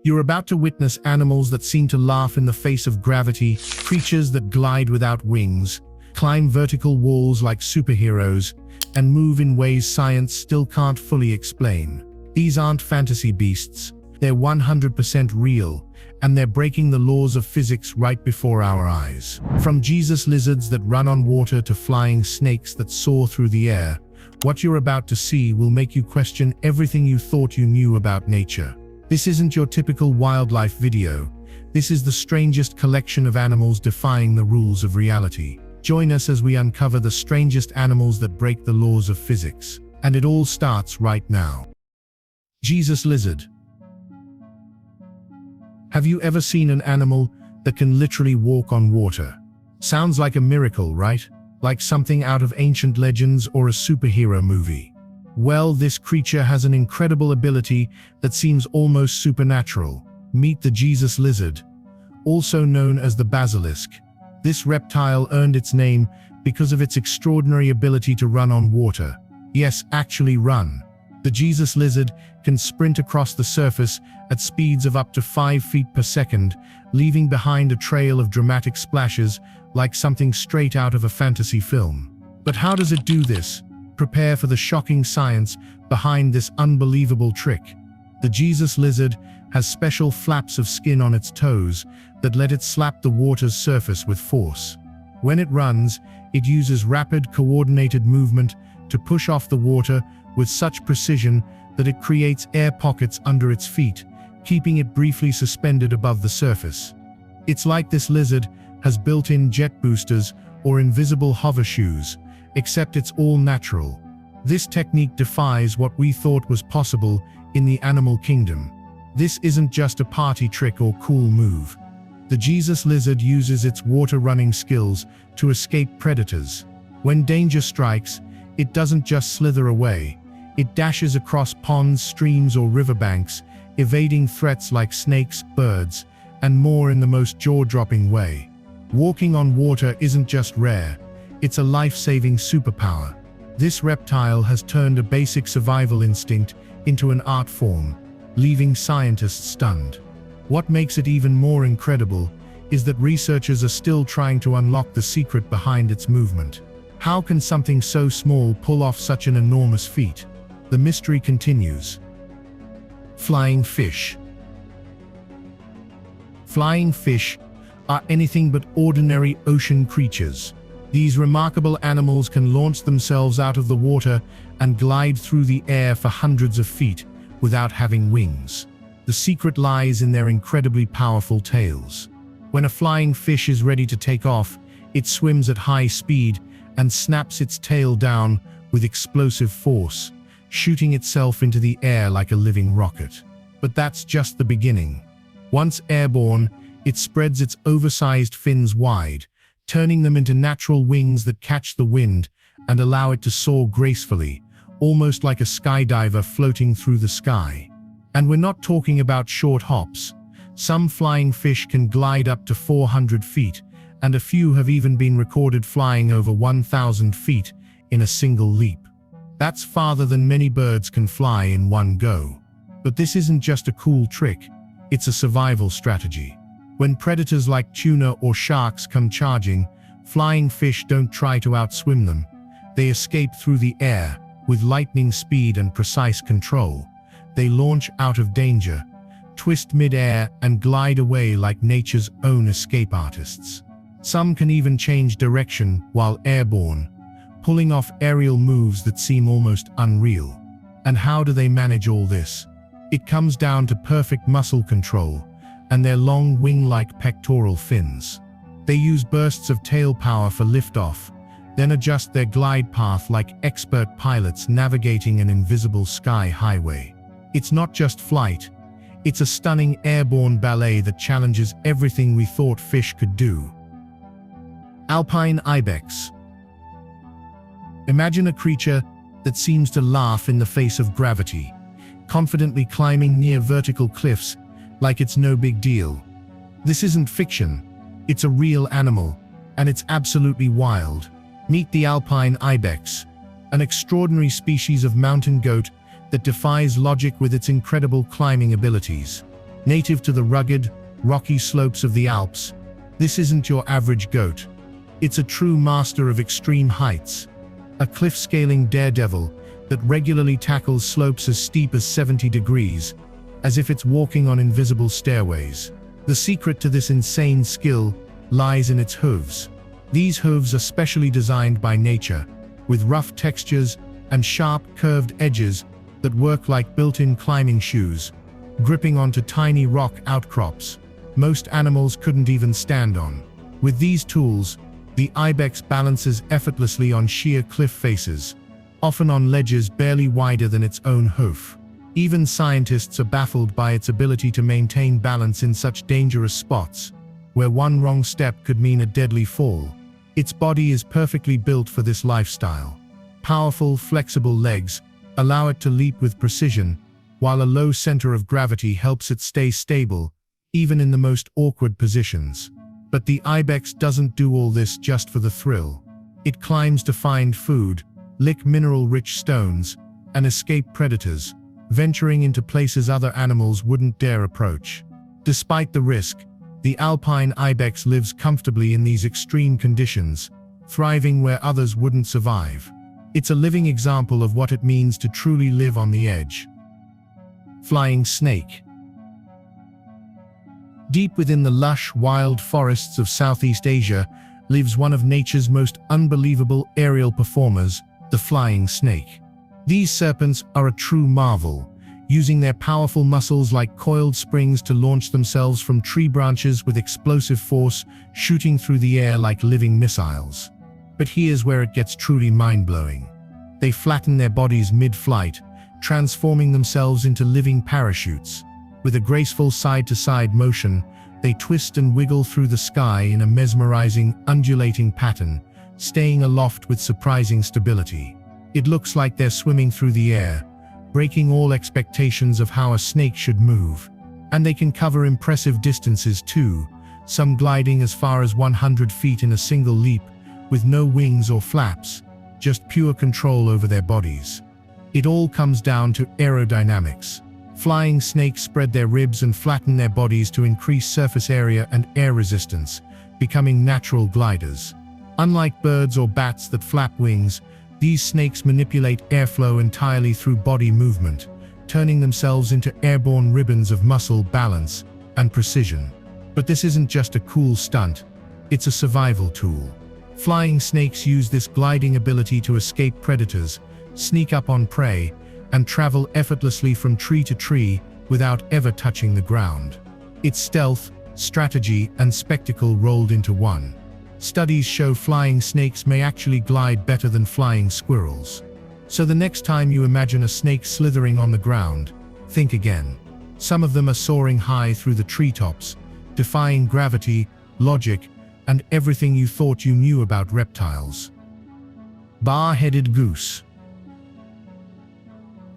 You're about to witness animals that seem to laugh in the face of gravity, creatures that glide without wings, climb vertical walls like superheroes, and move in ways science still can't fully explain. These aren't fantasy beasts, they're 100% real, and they're breaking the laws of physics right before our eyes. From Jesus lizards that run on water to flying snakes that soar through the air, what you're about to see will make you question everything you thought you knew about nature. This isn't your typical wildlife video. This is the strangest collection of animals defying the rules of reality. Join us as we uncover the strangest animals that break the laws of physics. And it all starts right now. Jesus lizard. Have you ever seen an animal that can literally walk on water? Sounds like a miracle, right? Like something out of ancient legends or a superhero movie. Well, this creature has an incredible ability that seems almost supernatural. Meet the Jesus lizard, also known as the basilisk. This reptile earned its name because of its extraordinary ability to run on water. Yes, actually run. The Jesus lizard can sprint across the surface at speeds of up to 5 feet per second, leaving behind a trail of dramatic splashes like something straight out of a fantasy film. But how does it do this? Prepare for the shocking science behind this unbelievable trick. The Jesus lizard has special flaps of skin on its toes that let it slap the water's surface with force. When it runs, it uses rapid, coordinated movement to push off the water with such precision that it creates air pockets under its feet, keeping it briefly suspended above the surface. It's like this lizard has built-in jet boosters or invisible hover shoes, except it's all natural. This technique defies what we thought was possible in the animal kingdom. This isn't just a party trick or cool move. The Jesus lizard uses its water-running skills to escape predators. When danger strikes, it doesn't just slither away. It dashes across ponds, streams, or riverbanks, evading threats like snakes, birds, and more in the most jaw-dropping way. Walking on water isn't just rare. It's a life-saving superpower. This reptile has turned a basic survival instinct into an art form, leaving scientists stunned. What makes it even more incredible is that researchers are still trying to unlock the secret behind its movement. How can something so small pull off such an enormous feat? The mystery continues. Flying fish. Flying fish are anything but ordinary ocean creatures. These remarkable animals can launch themselves out of the water and glide through the air for hundreds of feet without having wings. The secret lies in their incredibly powerful tails. When a flying fish is ready to take off, it swims at high speed and snaps its tail down with explosive force, shooting itself into the air like a living rocket. But that's just the beginning. Once airborne, it spreads its oversized fins wide, turning them into natural wings that catch the wind and allow it to soar gracefully, almost like a skydiver floating through the sky. And we're not talking about short hops. Some flying fish can glide up to 400 feet, and a few have even been recorded flying over 1,000 feet in a single leap. That's farther than many birds can fly in one go. But this isn't just a cool trick, it's a survival strategy. When predators like tuna or sharks come charging, flying fish don't try to outswim them. They escape through the air with lightning speed and precise control. They launch out of danger, twist mid-air, and glide away like nature's own escape artists. Some can even change direction while airborne, pulling off aerial moves that seem almost unreal. And how do they manage all this? It comes down to perfect muscle control and their long wing-like pectoral fins. They use bursts of tail power for liftoff, then adjust their glide path like expert pilots navigating an invisible sky highway. It's not just flight, it's a stunning airborne ballet that challenges everything we thought fish could do. Alphine Ibex. Imagine a creature that seems to laugh in the face of gravity, confidently climbing near vertical cliffs like it's no big deal. This isn't fiction, it's a real animal, and it's absolutely wild. Meet the Alphine Ibex, an extraordinary species of mountain goat that defies logic with its incredible climbing abilities. Native to the rugged, rocky slopes of the Alps, this isn't your average goat. It's a true master of extreme heights, a cliff-scaling daredevil that regularly tackles slopes as steep as 70 degrees, as if it's walking on invisible stairways. The secret to this insane skill lies in its hooves. These hooves are specially designed by nature, with rough textures and sharp, curved edges that work like built-in climbing shoes, gripping onto tiny rock outcrops most animals couldn't even stand on. With these tools, the ibex balances effortlessly on sheer cliff faces, often on ledges barely wider than its own hoof. Even scientists are baffled by its ability to maintain balance in such dangerous spots, where one wrong step could mean a deadly fall. Its body is perfectly built for this lifestyle. Powerful, flexible legs allow it to leap with precision, while a low center of gravity helps it stay stable, even in the most awkward positions. But the ibex doesn't do all this just for the thrill. It climbs to find food, lick mineral-rich stones, and escape predators, venturing into places other animals wouldn't dare approach. Despite the risk, the Alphine Ibex lives comfortably in these extreme conditions, thriving where others wouldn't survive. It's a living example of what it means to truly live on the edge. Flying snake. Deep within the lush, wild forests of Southeast Asia lives one of nature's most unbelievable aerial performers, the flying snake. These serpents are a true marvel, using their powerful muscles like coiled springs to launch themselves from tree branches with explosive force, shooting through the air like living missiles. But here's where it gets truly mind-blowing. They flatten their bodies mid-flight, transforming themselves into living parachutes. With a graceful side-to-side motion, they twist and wiggle through the sky in a mesmerizing, undulating pattern, staying aloft with surprising stability. It looks like they're swimming through the air, breaking all expectations of how a snake should move. And they can cover impressive distances too, some gliding as far as 100 feet in a single leap, with no wings or flaps, just pure control over their bodies. It all comes down to aerodynamics. Flying snakes spread their ribs and flatten their bodies to increase surface area and air resistance, becoming natural gliders. Unlike birds or bats that flap wings, these snakes manipulate airflow entirely through body movement, turning themselves into airborne ribbons of muscle, balance, and precision. But this isn't just a cool stunt, it's a survival tool. Flying snakes use this gliding ability to escape predators, sneak up on prey, and travel effortlessly from tree to tree without ever touching the ground. It's stealth, strategy, and spectacle rolled into one. Studies show flying snakes may actually glide better than flying squirrels. So the next time you imagine a snake slithering on the ground, think again. Some of them are soaring high through the treetops, defying gravity, logic, and everything you thought you knew about reptiles. Bar-headed goose.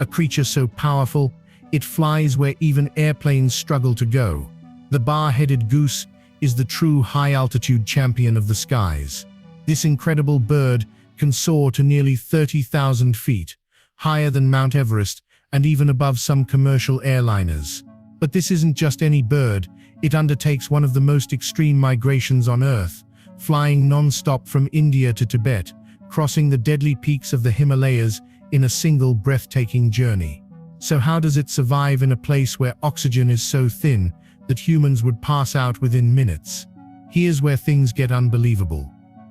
A creature so powerful, it flies where even airplanes struggle to go. The bar-headed goose is the true high-altitude champion of the skies. This incredible bird can soar to nearly 30,000 feet, higher than Mount Everest and even above some commercial airliners. But this isn't just any bird, it undertakes one of the most extreme migrations on Earth, flying non-stop from India to Tibet, crossing the deadly peaks of the Himalayas in a single breathtaking journey. So how does it survive in a place where oxygen is so thin that humans would pass out within minutes? Here's where things get unbelievable.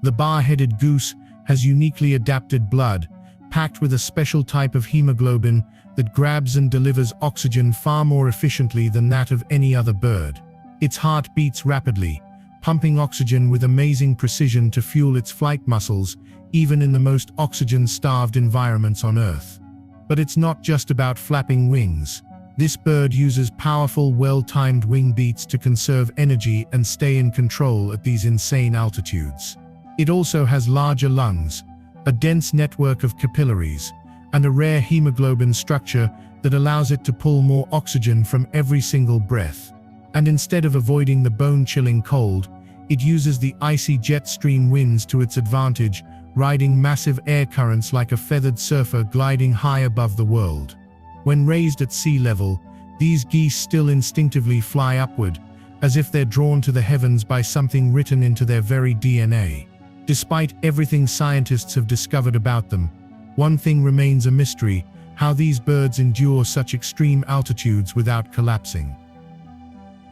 The bar-headed goose has uniquely adapted blood, packed with a special type of hemoglobin that grabs and delivers oxygen far more efficiently than that of any other bird. Its heart beats rapidly, pumping oxygen with amazing precision to fuel its flight muscles, even in the most oxygen-starved environments on Earth. But it's not just about flapping wings. This bird uses powerful, well-timed wing beats to conserve energy and stay in control at these insane altitudes. It also has larger lungs, a dense network of capillaries, and a rare hemoglobin structure that allows it to pull more oxygen from every single breath. And instead of avoiding the bone-chilling cold, it uses the icy jet stream winds to its advantage, riding massive air currents like a feathered surfer gliding high above the world. When raised at sea level, These geese still instinctively fly upward, as if they're drawn to the heavens by something written into their very DNA. Despite everything scientists have discovered about them, one thing remains a mystery: how these birds endure such extreme altitudes without collapsing.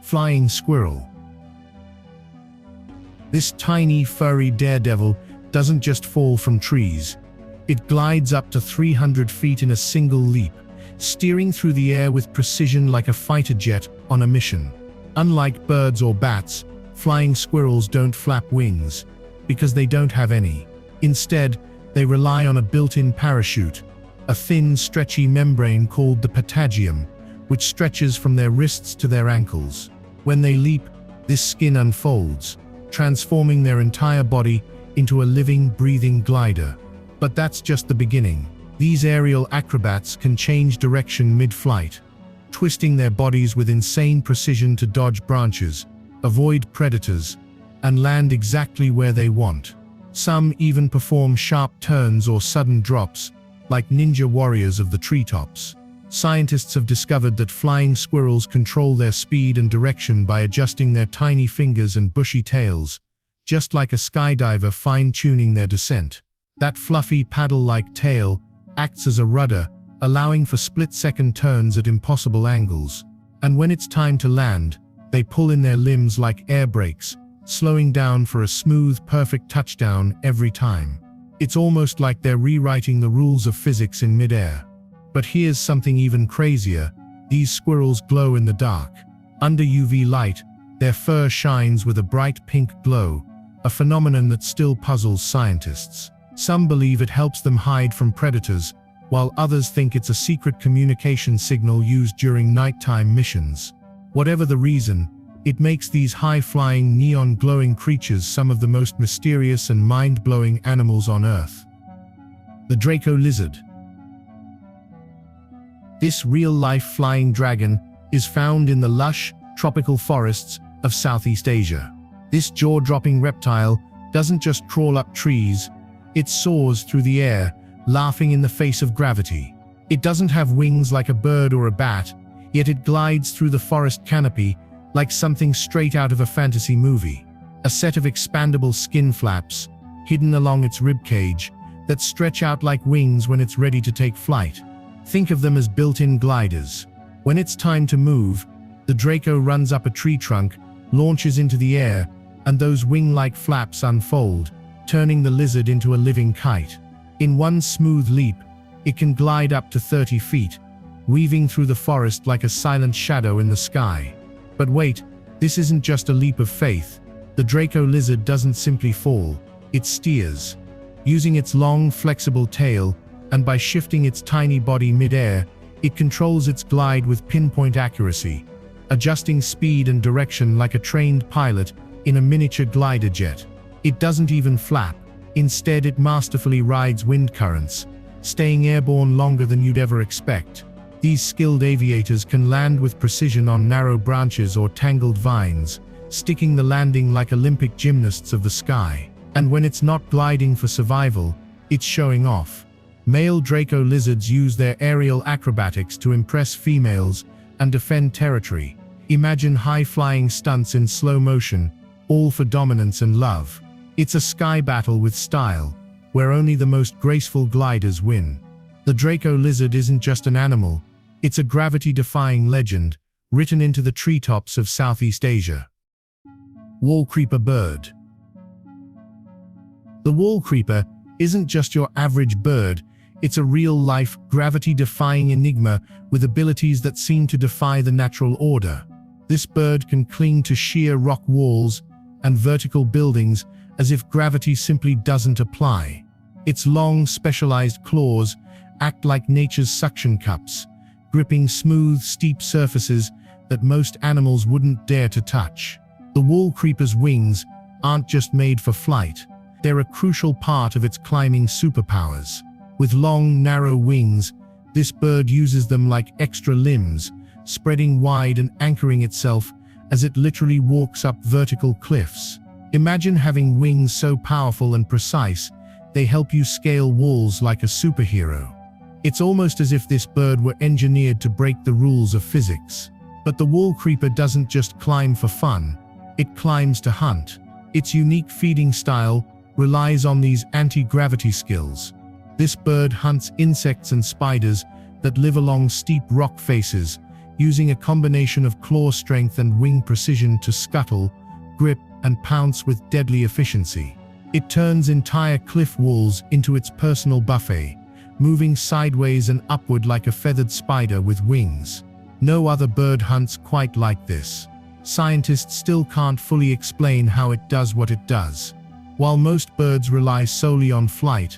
Flying squirrel. This tiny, furry daredevil doesn't just fall from trees. It glides up to 300 feet in a single leap, steering through the air with precision like a fighter jet on a mission. Unlike birds or bats, flying squirrels don't flap wings, because they don't have any. Instead, they rely on a built-in parachute, a thin, stretchy membrane called the patagium, which stretches from their wrists to their ankles. When they leap, this skin unfolds, transforming their entire body into a living, breathing glider. But that's just the beginning. These aerial acrobats can change direction mid-flight, twisting their bodies with insane precision to dodge branches, avoid predators, and land exactly where they want. Some even perform sharp turns or sudden drops, like ninja warriors of the treetops. Scientists have discovered that flying squirrels control their speed and direction by adjusting their tiny fingers and bushy tails, just like a skydiver fine-tuning their descent. That fluffy paddle-like tail acts as a rudder, allowing for split-second turns at impossible angles. And when it's time to land, they pull in their limbs like air brakes, slowing down for a smooth, perfect touchdown every time. It's almost like they're rewriting the rules of physics in mid-air. But here's something even crazier: these squirrels glow in the dark. Under UV light, their fur shines with a bright pink glow, a phenomenon that still puzzles scientists. Some believe it helps them hide from predators, while others think it's a secret communication signal used during nighttime missions. Whatever the reason, it makes these high-flying, neon-glowing creatures some of the most mysterious and mind-blowing animals on Earth. The Draco Lizard. This real-life flying dragon is found in the lush, tropical forests of Southeast Asia. This jaw-dropping reptile doesn't just crawl up trees, it soars through the air, laughing in the face of gravity. It doesn't have wings like a bird or a bat, yet it glides through the forest canopy like something straight out of a fantasy movie. A set of expandable skin flaps, hidden along its ribcage, that stretch out like wings when it's ready to take flight. Think of them as built-in gliders. When it's time to move, the Draco runs up a tree trunk, launches into the air, and those wing-like flaps unfold, turning the lizard into a living kite. In one smooth leap, it can glide up to 30 feet, weaving through the forest like a silent shadow in the sky. But wait, this isn't just a leap of faith. The Draco lizard doesn't simply fall, it steers. Using its long, flexible tail, and by shifting its tiny body mid-air, it controls its glide with pinpoint accuracy, adjusting speed and direction like a trained pilot in a miniature glider jet. It doesn't even flap. Instead, it masterfully rides wind currents, staying airborne longer than you'd ever expect. These skilled aviators can land with precision on narrow branches or tangled vines, sticking the landing like Olympic gymnasts of the sky. And when it's not gliding for survival, it's showing off. Male Draco lizards use their aerial acrobatics to impress females and defend territory. Imagine high-flying stunts in slow motion, all for dominance and love. It's a sky battle with style, where only the most graceful gliders win. The Draco lizard isn't just an animal, it's a gravity-defying legend, written into the treetops of Southeast Asia. Wallcreeper Bird. The wallcreeper isn't just your average bird, it's a real-life, gravity-defying enigma with abilities that seem to defy the natural order. This bird can cling to sheer rock walls and vertical buildings as if gravity simply doesn't apply. Its long, specialized claws act like nature's suction cups, gripping smooth, steep surfaces that most animals wouldn't dare to touch. The wallcreeper's wings aren't just made for flight, they're a crucial part of its climbing superpowers. With long, narrow wings, this bird uses them like extra limbs, spreading wide and anchoring itself as it literally walks up vertical cliffs. Imagine having wings so powerful and precise, they help you scale walls like a superhero. It's almost as if this bird were engineered to break the rules of physics. But the Wallcreeper doesn't just climb for fun, it climbs to hunt. Its unique feeding style relies on these anti-gravity skills. This bird hunts insects and spiders that live along steep rock faces, using a combination of claw strength and wing precision to scuttle, grip, and pounce with deadly efficiency. It turns entire cliff walls into its personal buffet, moving sideways and upward like a feathered spider with wings. No other bird hunts quite like this. Scientists still can't fully explain how it does what it does. While most birds rely solely on flight,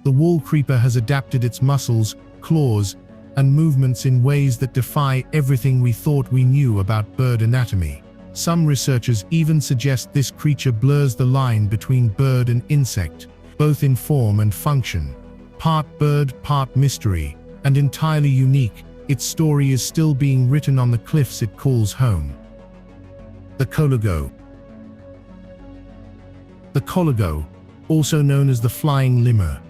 the Wallcreeper has adapted its muscles, claws, and movements in ways that defy everything we thought we knew about bird anatomy. Some researchers even suggest this creature blurs the line between bird and insect, both in form and function. Part bird, part mystery, and entirely unique, its story is still being written on the cliffs it calls home. The Colugo. The Colugo, also known as the flying lemur,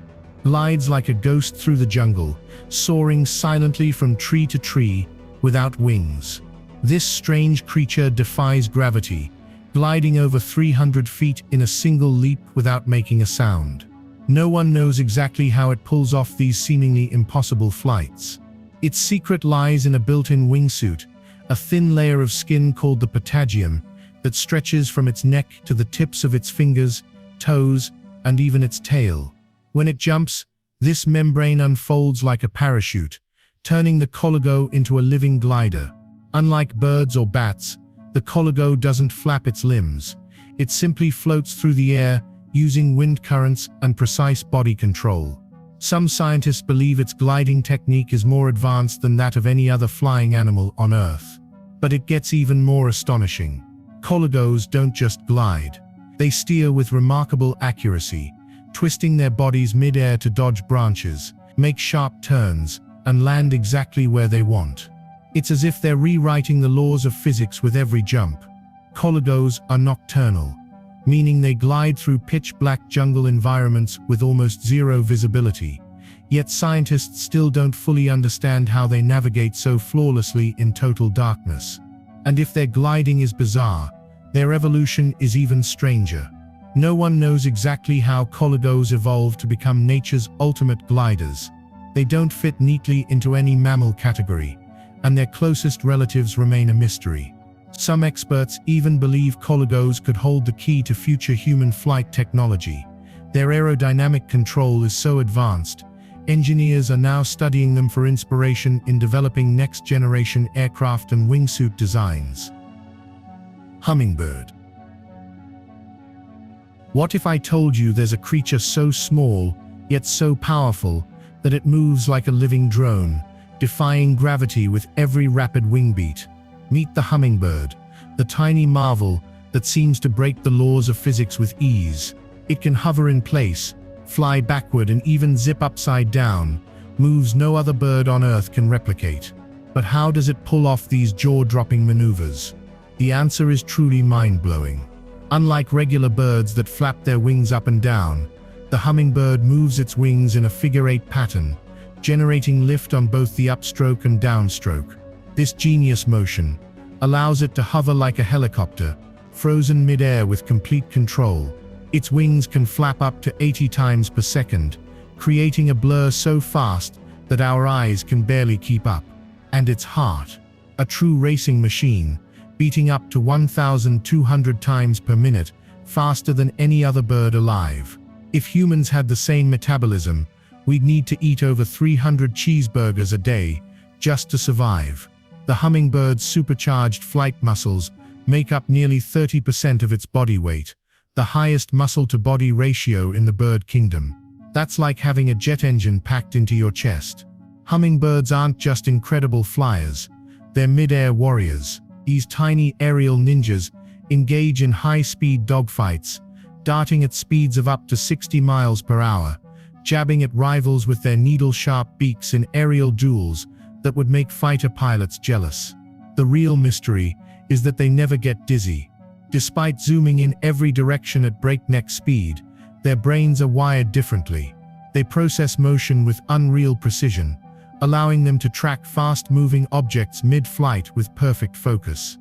glides like a ghost through the jungle, soaring silently from tree to tree without wings. This strange creature defies gravity, gliding over 300 feet in a single leap without making a sound. No one knows exactly how it pulls off these seemingly impossible flights. Its secret lies in a built-in wingsuit, a thin layer of skin called the patagium that stretches from its neck to the tips of its fingers, toes, and even its tail. When it jumps, this membrane unfolds like a parachute, turning the Colugo into a living glider. Unlike birds or bats, the Colugo doesn't flap its limbs. It simply floats through the air, using wind currents and precise body control. Some scientists believe its gliding technique is more advanced than that of any other flying animal on Earth. But it gets even more astonishing. Colugos don't just glide. They steer with remarkable accuracy, twisting their bodies mid-air to dodge branches, make sharp turns, and land exactly where they want. It's as if they're rewriting the laws of physics with every jump. Colugos are nocturnal, meaning they glide through pitch-black jungle environments with almost zero visibility. Yet scientists still don't fully understand how they navigate so flawlessly in total darkness. And if their gliding is bizarre, their evolution is even stranger. No one knows exactly how Colugos evolved to become nature's ultimate gliders. They don't fit neatly into any mammal category, and their closest relatives remain a mystery. Some experts even believe Colugos could hold the key to future human flight technology. Their aerodynamic control is so advanced, engineers are now studying them for inspiration in developing next-generation aircraft and wingsuit designs. Hummingbird. What if I told you there's a creature so small, yet so powerful, that it moves like a living drone, defying gravity with every rapid wing beat? Meet the hummingbird, the tiny marvel that seems to break the laws of physics with ease. It can hover in place, fly backward, and even zip upside down, moves no other bird on Earth can replicate. But how does it pull off these jaw-dropping maneuvers? The answer is truly mind-blowing. Unlike regular birds that flap their wings up and down, the hummingbird moves its wings in a figure-8 pattern, generating lift on both the upstroke and downstroke. This genius motion allows it to hover like a helicopter, frozen mid-air with complete control. Its wings can flap up to 80 times per second, creating a blur so fast that our eyes can barely keep up. And its heart, a true racing machine, beating up to 1,200 times per minute, faster than any other bird alive. If humans had the same metabolism, we'd need to eat over 300 cheeseburgers a day just to survive. The hummingbird's supercharged flight muscles make up nearly 30% of its body weight, the highest muscle-to-body ratio in the bird kingdom. That's like having a jet engine packed into your chest. Hummingbirds aren't just incredible flyers, they're mid-air warriors. These tiny aerial ninjas engage in high-speed dogfights, darting at speeds of up to 60 miles per hour, jabbing at rivals with their needle-sharp beaks in aerial duels that would make fighter pilots jealous. The real mystery is that they never get dizzy. Despite zooming in every direction at breakneck speed, their brains are wired differently. They process motion with unreal precision, allowing them to track fast-moving objects mid-flight with perfect focus.